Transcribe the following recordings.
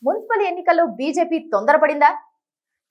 Municipal ఎన్నికల్లో BJP తొందరపడిందా?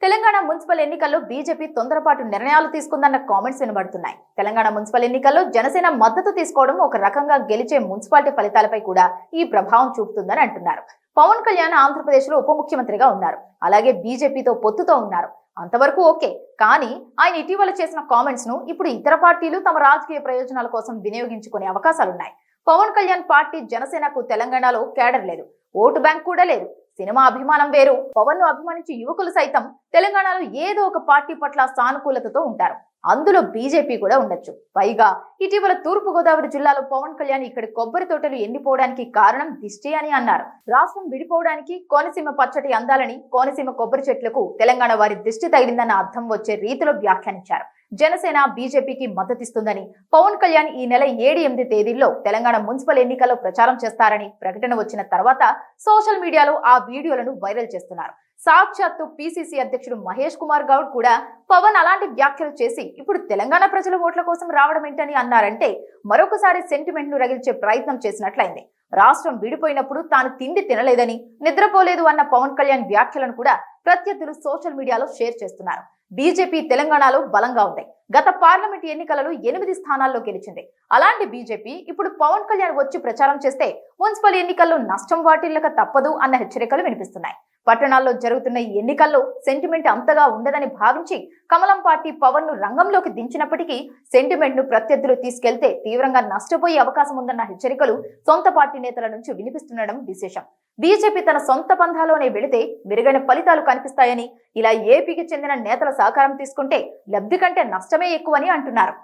Telangana municipal ఎన్నికల్లో BJP తొందరపాటు నిర్ణయాలు తీసుకుందన్న కామెంట్స్ వినబడుతున్నాయి. తెలంగాణ మున్సిపల్ ఎన్నికల్లో జనసేన మద్దతు తీసుకోవడం ఒక రకంగా గెలిచే మున్సిపాలిటీ ఫలితాలపై కూడా ఈ ప్రభావం చూపుతుందని అంటున్నారు. పవన్ కళ్యాణ్ ఆంధ్రప్రదేశ్ లో ఉప ముఖ్యమంత్రిగా ఉన్నారు. అలాగే బీజేపీతో పొత్తుతో ఉన్నారు. అంతవరకు ఓకే. కానీ ఆయన ఇటీవల చేసిన కామెంట్స్ ను ఇప్పుడు ఇతర పార్టీలు తమ రాజకీయ ప్రయోజనాల కోసం వినియోగించుకునే అవకాశాలున్నాయి. పవన్ కళ్యాణ్ పార్టీ జనసేనకు తెలంగాణలో కేడర్ లేదు, ఓటు బ్యాంక్ కూడా లేదు. సినిమా అభిమానం వేరు. పవన్ ను అభిమానించే యువకులు సైతం తెలంగాణలో ఏదో ఒక పార్టీ పట్ల సానుకూలతతో ఉంటారు. అందులో బీజేపీ కూడా ఉండొచ్చు. పైగా ఇటీవల తూర్పు గోదావరి జిల్లాలో పవన్ కళ్యాణ్ ఇక్కడ కొబ్బరి తోటలు ఎండిపోవడానికి కారణం దిష్టి అని అన్నారు. రాష్ట్రం విడిపోవడానికి కోనసీమ పచ్చటి అందాలని, కోనసీమ కొబ్బరి చెట్లకు తెలంగాణ వారి దిష్టి తగిలిందన్న అర్థం వచ్చే రీతిలో వ్యాఖ్యానించారు. జనసేన బీజేపీకి మద్దతిస్తుందని పవన్ కళ్యాణ్ ఈ నెల 7-8 తేదీల్లో తెలంగాణ మున్సిపల్ ఎన్నికల్లో ప్రచారం చేస్తారని ప్రకటన వచ్చిన తర్వాత సోషల్ మీడియాలో ఆ వీడియోలను వైరల్ చేస్తున్నారు. సాక్షాత్తు పిసిసి అధ్యక్షుడు మహేష్ కుమార్ గౌడ్ కూడా పవన్ అలాంటి వ్యాఖ్యలు చేసి ఇప్పుడు తెలంగాణ ప్రజల ఓట్ల కోసం రావడం ఏంటని అన్నారంటే మరొకసారి సెంటిమెంట్ ను రగిల్చే ప్రయత్నం చేసినట్లయింది. రాష్ట్రం విడిపోయినప్పుడు తాను తిండి తినలేదని, నిద్రపోలేదు అన్న పవన్ కళ్యాణ్ వ్యాఖ్యలను కూడా ప్రత్యర్థులు సోషల్ మీడియాలో షేర్ చేస్తున్నారు. బీజేపీ తెలంగాణలో బలంగా ఉంది. గత పార్లమెంట్ ఎన్నికలలో 8 స్థానాల్లో గెలిచింది. అలాంటి బీజేపీ ఇప్పుడు పవన్ కళ్యాణ్ వచ్చి ప్రచారం చేస్తే మున్సిపల్ ఎన్నికల్లో నష్టం వాటిల్లక తప్పదు అన్న హెచ్చరికలు వినిపిస్తున్నాయి. పట్టణాల్లో జరుగుతున్న ఈ ఎన్నికల్లో సెంటిమెంట్ అంతగా ఉండదని భావించి కమలం పార్టీ పవన్ ను రంగంలోకి దించినప్పటికీ సెంటిమెంట్ ను ప్రత్యర్థులు తీసుకెళ్తే తీవ్రంగా నష్టపోయే అవకాశం ఉందన్న హెచ్చరికలు సొంత పార్టీ నేతల నుంచి వినిపిస్తుండడం విశేషం. బీజేపీ తన సొంత పంథాలోనే వెళితే మెరుగైన ఫలితాలు కనిపిస్తాయని, ఇలా ఏపీకి చెందిన నేతల సహకారం తీసుకుంటే లబ్ధి కంటే నష్టమే ఎక్కువని అంటున్నారు.